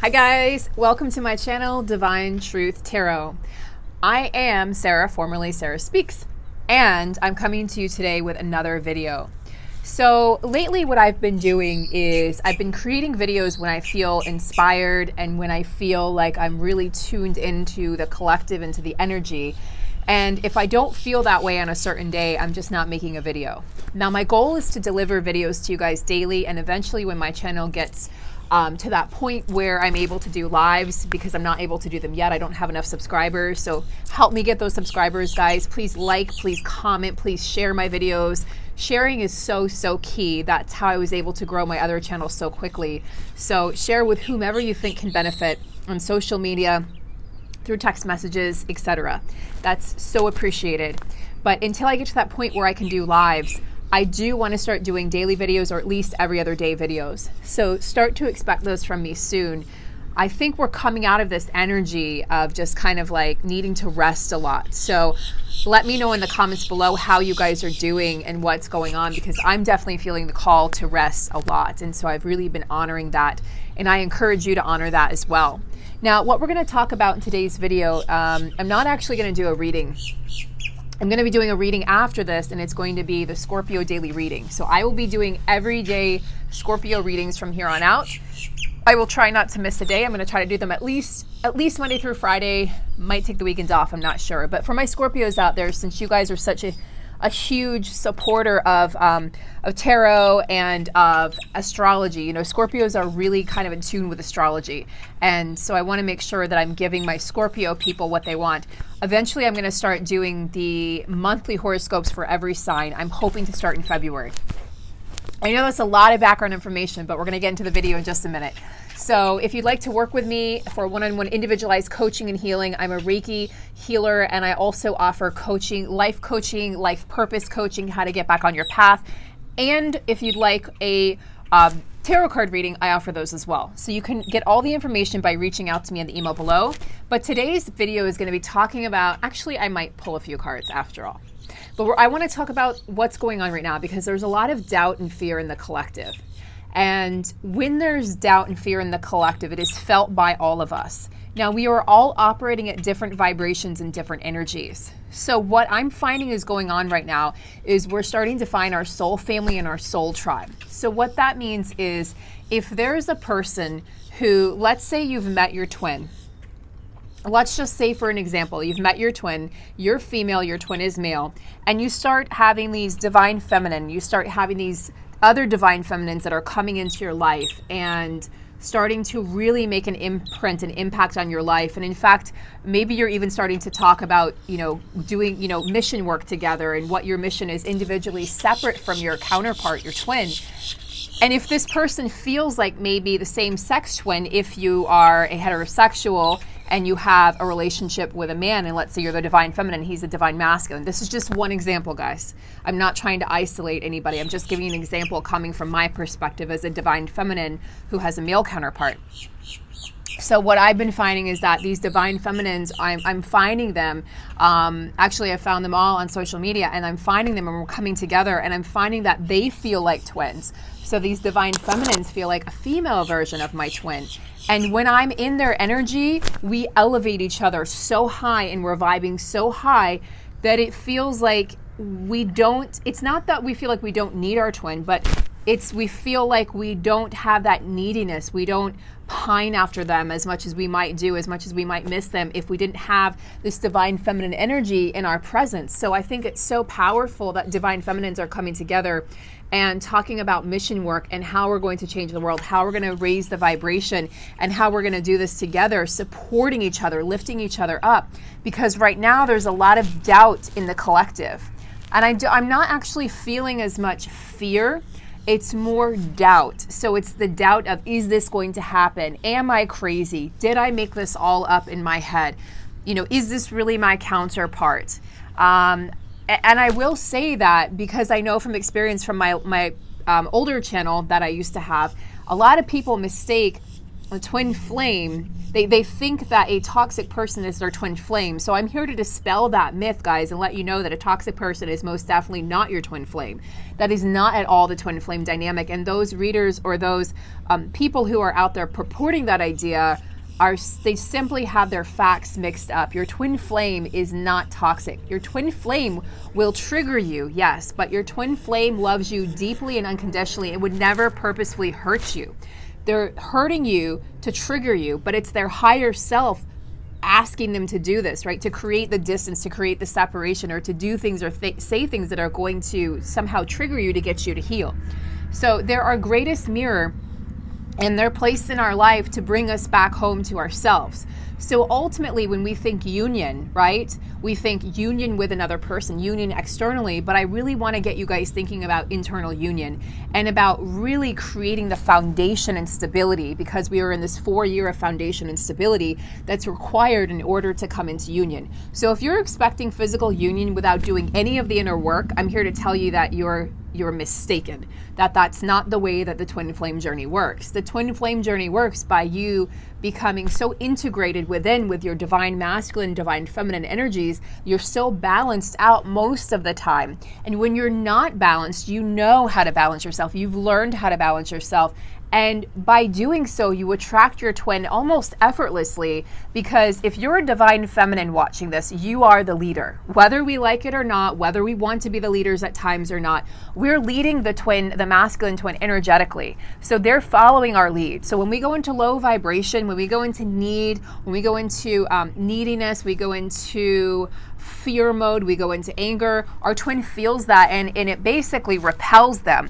Hi guys, welcome to my channel, Divine Truth Tarot. I am Sarah, formerly Sarah Speaks, and I'm coming to you today with another video. So lately what I've been doing is I've been creating videos when I feel inspired and when I feel like I'm really tuned into the collective, into the energy. And if I don't feel that way on a certain day, I'm just not making a video. Now my goal is to deliver videos to you guys daily, and eventually when my channel gets to that point where I'm able to do lives, because I'm not able to do them yet. I don't have enough subscribers. So help me get those subscribers, guys. Please like, please comment, please share my videos. Sharing is so key. That's how I was able to grow my other channels so quickly. So share with whomever you think can benefit on social media, through text messages, etc. That's so appreciated. But until I get to that point where I can do lives, I do want to start doing daily videos, or at least every other day videos. So start to expect those from me soon. I think we're coming out of this energy of just kind of like needing to rest a lot. So let me know in the comments below how you guys are doing and what's going on, because I'm definitely feeling the call to rest a lot. And so I've really been honoring that. And I encourage you to honor that as well. Now, what we're going to talk about in today's video, I'm not actually going to do a reading. I'm going to be doing a reading after this, and it's going to be the Scorpio daily reading. So I will be doing everyday Scorpio readings from here on out. I will try not to miss a day. I'm going to try to do them at least Monday through Friday. Might take the weekends off, I'm not sure. But for my Scorpios out there, since you guys are such a huge supporter of tarot and of astrology. You know, Scorpios are really kind of in tune with astrology. And so I want to make sure that I'm giving my Scorpio people what they want. Eventually, I'm going to start doing the monthly horoscopes for every sign. I'm hoping to start in February. I know that's a lot of background information, but we're going to get into the video in just a minute. So if you'd like to work with me for one-on-one individualized coaching and healing, I'm a Reiki healer, and I also offer coaching, life purpose coaching, how to get back on your path. And if you'd like a tarot card reading, I offer those as well. So you can get all the information by reaching out to me in the email below. But today's video is going to be talking about, actually I might pull a few cards after all. But I want to talk about what's going on right now, because there's a lot of doubt and fear in the collective. And when there's doubt and fear in the collective, it is felt by all of us. Now, we are all operating at different vibrations and different energies. So what I'm finding is going on right now is we're starting to find our soul family and our soul tribe. So what that means is, if there's a person who, let's say you've met your twin. Let's just say, for an example, you've met your twin, you're female, your twin is male, and you start having these divine feminine, you start having these other divine feminines that are coming into your life and starting to really make an imprint, an impact on your life. And in fact, maybe you're even starting to talk about, doing, mission work together, and what your mission is individually, separate from your counterpart, your twin. And if this person feels like maybe the same sex twin, if you are a heterosexual and you have a relationship with a man, and let's say you're the divine feminine, he's the divine masculine. This is just one example, guys. I'm not trying to isolate anybody. I'm just giving you an example coming from my perspective as a divine feminine who has a male counterpart. So what I've been finding is that these divine feminines, I'm finding them, actually I found them all on social media, and I'm finding them and we're coming together, and I'm finding that they feel like twins. So these divine feminines feel like a female version of my twin. And when I'm in their energy, we elevate each other so high, and we're vibing so high that it feels like it's not that we feel like we don't need our twin, but we feel like we don't have that neediness. We don't pine after them as much as we might do, as much as we might miss them if we didn't have this divine feminine energy in our presence. So I think it's so powerful that divine feminines are coming together and talking about mission work and how we're going to change the world, how we're going to raise the vibration, and how we're going to do this together, supporting each other, lifting each other up. Because right now there's a lot of doubt in the collective. And I'm not actually feeling as much fear. It's more doubt. So it's the doubt of, is this going to happen? Am I crazy? Did I make this all up in my head? Is this really my counterpart? And I will say that because I know from experience from my older channel that I used to have, a lot of people mistake a twin flame, they think that a toxic person is their twin flame. So I'm here to dispel that myth, guys, and let you know that a toxic person is most definitely not your twin flame. That is not at all the twin flame dynamic. And those readers or those people who are out there purporting that idea they simply have their facts mixed up. Your twin flame is not toxic. Your twin flame will trigger you, yes, but your twin flame loves you deeply and unconditionally. It would never purposefully hurt you. They're hurting you to trigger you, but it's their higher self asking them to do this, right? To create the distance, to create the separation, or to do things or say things that are going to somehow trigger you to get you to heal. So they're our greatest mirror, and they're placed in our life to bring us back home to ourselves. So ultimately, when we think union, right, we think union with another person, union externally, but I really want to get you guys thinking about internal union and about really creating the foundation and stability, because we are in this 4 year of foundation and stability that's required in order to come into union. So if you're expecting physical union without doing any of the inner work, I'm here to tell you that you're mistaken, that's not the way that the twin flame journey works. The twin flame journey works by you becoming so integrated within with your divine masculine, divine feminine energies. You're so balanced out most of the time. And when you're not balanced, you know how to balance yourself. You've learned how to balance yourself. And by doing so, you attract your twin almost effortlessly, because if you're a divine feminine watching this, you are the leader. Whether we like it or not, whether we want to be the leaders at times or not, we're leading the twin, the masculine twin, energetically. So they're following our lead. So when we go into low vibration, when we go into need, when we go into neediness, we go into fear mode, we go into anger, our twin feels that and it basically repels them.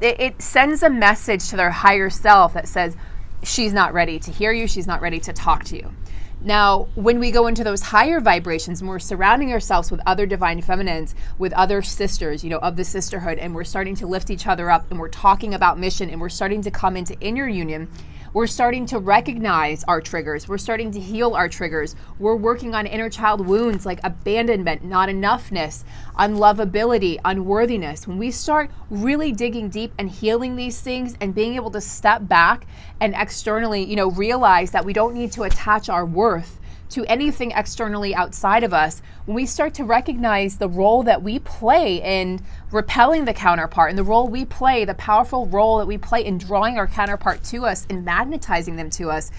It sends a message to their higher self that says, she's not ready to hear you, she's not ready to talk to you. Now, when we go into those higher vibrations and we're surrounding ourselves with other divine feminines, with other sisters, of the sisterhood, and we're starting to lift each other up, and we're talking about mission, and we're starting to come into inner union, we're starting to recognize our triggers. We're starting to heal our triggers. We're working on inner child wounds like abandonment, not enoughness, unlovability, unworthiness. When we start really digging deep and healing these things and being able to step back and externally, realize that we don't need to attach our worth to anything externally outside of us, when we start to recognize the role that we play in repelling the counterpart, and the role we play, the powerful role that we play in drawing our counterpart to us and magnetizing them to us,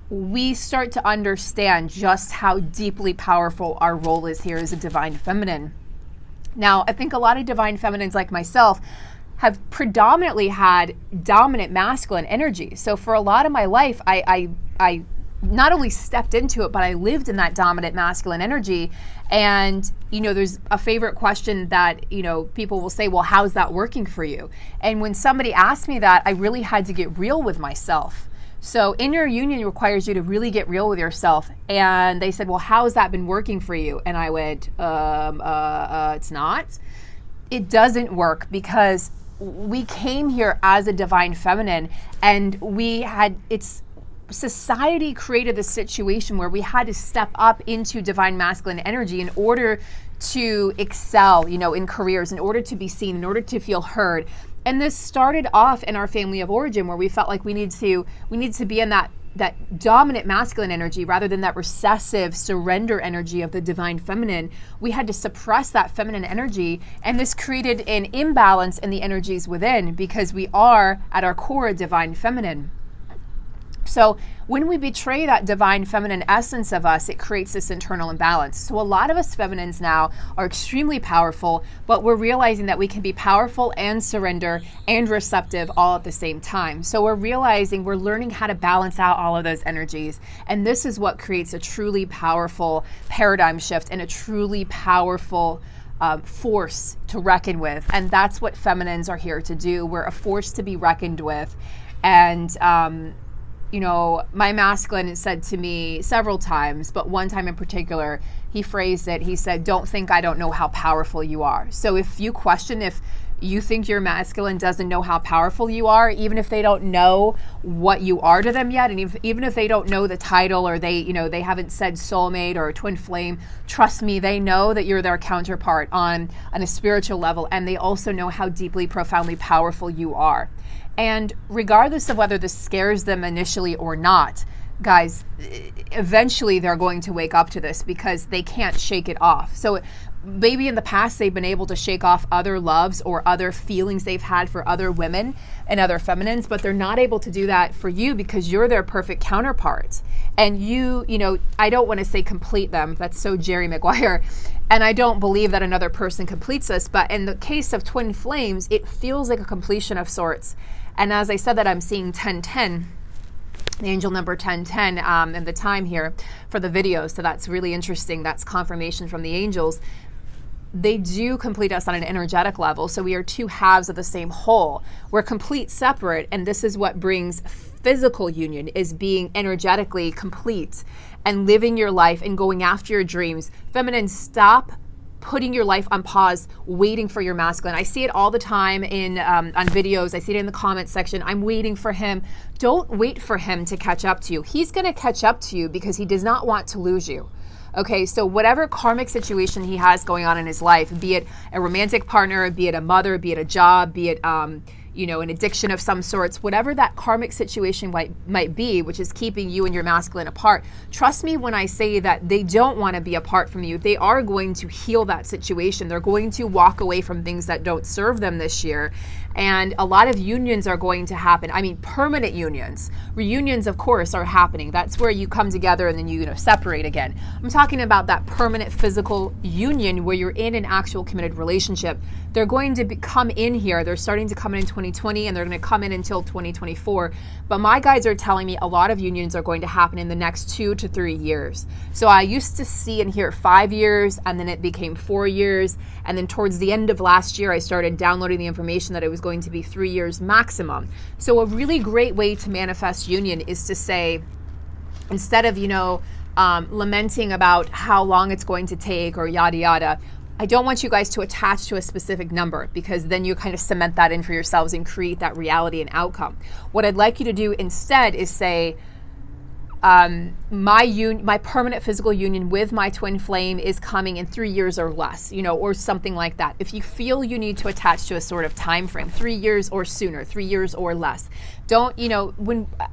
we start to understand just how deeply powerful our role is here as a divine feminine. Now, I think a lot of divine feminines like myself have predominantly had dominant masculine energy. So for a lot of my life, I not only stepped into it, but I lived in that dominant masculine energy. And, there's a favorite question that, people will say, well, how's that working for you? And when somebody asked me that, I really had to get real with myself. So inner union requires you to really get real with yourself. And they said, well, how has that been working for you? And I went, it's not. It doesn't work, because we came here as a divine feminine, and society created the situation where we had to step up into divine masculine energy in order to excel, in careers, in order to be seen, in order to feel heard. And this started off in our family of origin, where we felt like we need to be in that dominant masculine energy rather than that recessive surrender energy of the divine feminine. We had to suppress that feminine energy, and this created an imbalance in the energies within, because we are at our core a divine feminine. So when we betray that divine feminine essence of us, it creates this internal imbalance. So a lot of us feminines now are extremely powerful, but we're realizing that we can be powerful and surrender and receptive all at the same time. So we're learning how to balance out all of those energies. And this is what creates a truly powerful paradigm shift and a truly powerful force to reckon with. And that's what feminines are here to do. We're a force to be reckoned with. And, my masculine said to me several times, but one time in particular, he phrased it. He said, don't think I don't know how powerful you are. So if you question if you think your masculine doesn't know how powerful you are, even if they don't know what you are to them yet, and even if they don't know the title, or they haven't said soulmate or twin flame, trust me, they know that you're their counterpart on a spiritual level, and they also know how deeply, profoundly powerful you are. And regardless of whether this scares them initially or not, guys, eventually they're going to wake up to this because they can't shake it off. So maybe in the past they've been able to shake off other loves or other feelings they've had for other women and other feminines, but they're not able to do that for you because you're their perfect counterpart. And you know, I don't want to say complete them. That's so Jerry Maguire. And I don't believe that another person completes us. But in the case of twin flames, it feels like a completion of sorts. And as I said that, I'm seeing 1010. The angel number 1010 and the time here for the video. So that's really interesting. That's confirmation from the angels. They do complete us on an energetic level. So we are two halves of the same whole. We're complete separate. And this is what brings physical union, is being energetically complete and living your life and going after your dreams. Feminine, stop putting your life on pause, waiting for your masculine. I see it all the time in on videos. I see it in the comment section. I'm waiting for him. Don't wait for him to catch up to you. He's going to catch up to you because he does not want to lose you. Okay, so whatever karmic situation he has going on in his life, be it a romantic partner, be it a mother, be it a job, be it you know, an addiction of some sorts, whatever that karmic situation might be, which is keeping you and your masculine apart, trust me when I say that they don't want to be apart from you. They are going to heal that situation. They're going to walk away from things that don't serve them this year. And a lot of unions are going to happen. I mean, permanent unions. Reunions, of course, are happening. That's where you come together and then you know, separate again. I'm talking about that permanent physical union where you're in an actual committed relationship. They're going to come in here. They're starting to come in 2020 and they're going to come in until 2024. But my guides are telling me a lot of unions are going to happen in the next 2 to 3 years. So I used to see and hear 5 years, and then it became 4 years. And then towards the end of last year, I started downloading the information that it was going to be 3 years maximum. So a really great way to manifest union is to say, instead of, you know, lamenting about how long it's going to take or yada yada, I don't want you guys to attach to a specific number because then you kind of cement that in for yourselves and create that reality and outcome. What I'd like you to do instead is say, my permanent physical union with my twin flame is coming in 3 years or less, you know, or something like that. If you feel you need to attach to a sort of time frame, 3 years or sooner, 3 years or less, don't, you know,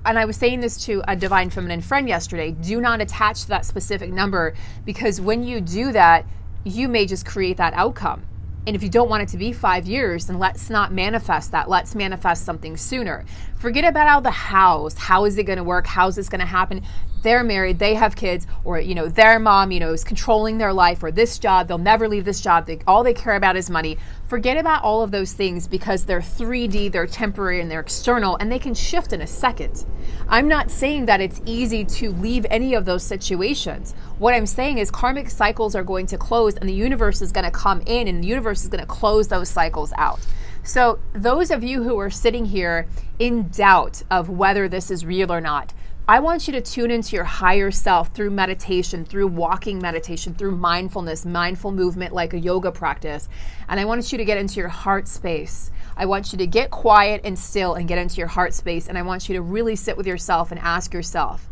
and I was saying this to a divine feminine friend yesterday, do not attach to that specific number, because when you do that, you may just create that outcome. And if you don't want it to be 5 years, then let's not manifest that. Let's manifest something sooner. Forget about all the hows. How is it going to work? How's this going to happen? They're married, they have kids, or, you know, their mom, you know, is controlling their life, or this job, they'll never leave this job. All they care about is money. Forget about all of those things because they're 3D, they're temporary, and they're external, and they can shift in a second. I'm not saying that it's easy to leave any of those situations. What I'm saying is karmic cycles are going to close, and the universe is going to come in, and the universe is going to close those cycles out. So those of you who are sitting here in doubt of whether this is real or not, I want you to tune into your higher self through meditation, through walking meditation, through mindfulness, mindful movement like a yoga practice. And I want you to get into your heart space. I want you to get quiet and still and get into your heart space. And I want you to really sit with yourself and ask yourself,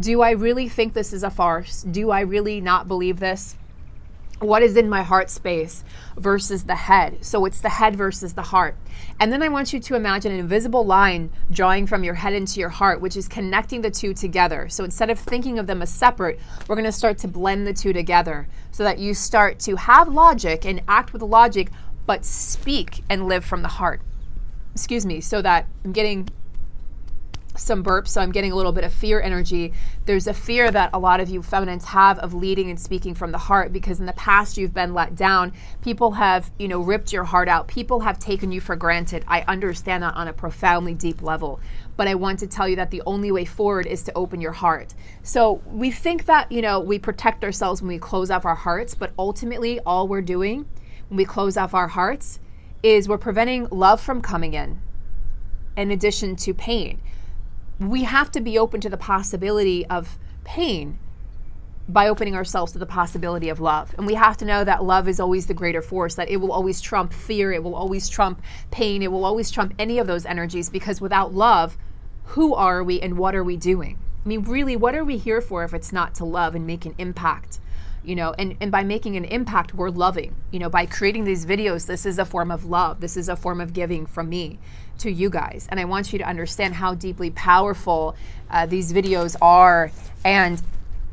do I really think this is a farce? Do I really not believe this? What is in my heart space versus the head? So it's the head versus the heart. And then I want you to imagine an invisible line drawing from your head into your heart, which is connecting the two together. So instead of thinking of them as separate, we're going to start to blend the two together so that you start to have logic and act with logic, but speak and live from the heart. Excuse me, so that I'm getting some burps, so I'm getting a little bit of fear energy. There's a fear that a lot of you feminines have of leading and speaking from the heart because in the past you've been let down. People have, you know, ripped your heart out. People have taken you for granted. I understand that on a profoundly deep level, but I want to tell you that the only way forward is to open your heart. So we think that, you know, we protect ourselves when we close off our hearts, but ultimately all we're doing when we close off our hearts is we're preventing love from coming in addition to pain. We have to be open to the possibility of pain by opening ourselves to the possibility of love. And we have to know that love is always the greater force, that it will always trump fear, it will always trump pain, it will always trump any of those energies, because without love, who are we and what are we doing? I mean, really, what are we here for if it's not to love and make an impact? you know, and by making an impact, we're loving. You know, by creating these videos, this is a form of love. This is a form of giving from me to you guys. And I want you to understand how deeply powerful these videos are. And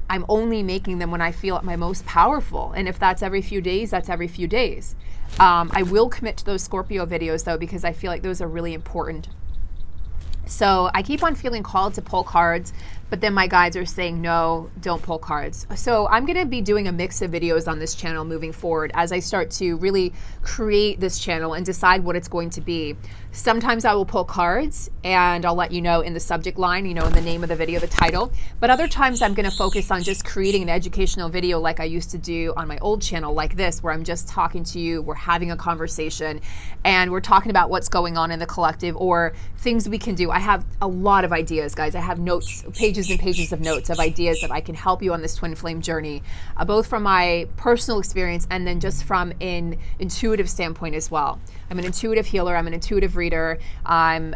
I'm only making them when I feel at my most powerful. And if that's every few days, that's every few days. I will commit to those Scorpio videos though, because I feel like those are really important. So I keep on feeling called to pull cards, but then my guides are saying, no, don't pull cards. So I'm going to be doing a mix of videos on this channel moving forward as I start to really create this channel and decide what it's going to be. Sometimes I will pull cards and I'll let you know in the subject line, you know, in the name of the video, the title. But other times I'm going to focus on just creating an educational video like I used to do on my old channel like this, where I'm just talking to you, we're having a conversation, and we're talking about what's going on in the collective or things we can do. I have a lot of ideas, guys. I have notes, pages and pages of notes of ideas that I can help you on this twin flame journey, both from my personal experience and then just from an intuitive standpoint as well. I'm an intuitive healer. I'm an intuitive reader. I'm,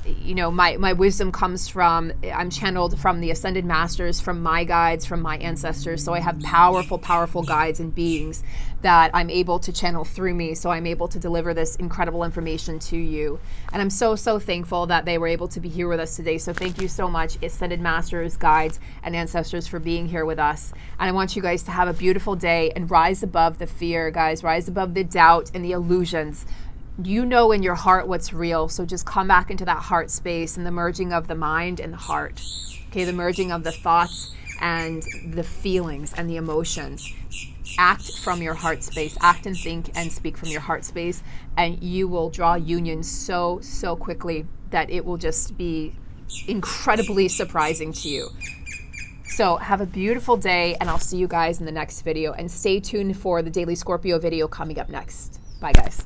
you know, my wisdom comes from, I'm channeled from the ascended masters, from my guides, from my ancestors. So I have powerful, powerful guides and beings that I'm able to channel through me. So I'm able to deliver this incredible information to you. And I'm so, so thankful that they were able to be here with us today. So thank you so much, ascended masters, guides, and ancestors, for being here with us. And I want you guys to have a beautiful day and rise above the fear, guys. Rise above the doubt and the illusions. You know in your heart what's real, so just come back into that heart space and the merging of the mind and the heart. Okay, the merging of the thoughts and the feelings and the emotions. Act from your heart space. Act and think and speak from your heart space, and you will draw union so, so quickly that it will just be incredibly surprising to you. So have a beautiful day, and I'll see you guys in the next video. And stay tuned for the daily Scorpio video coming up next. Bye, guys.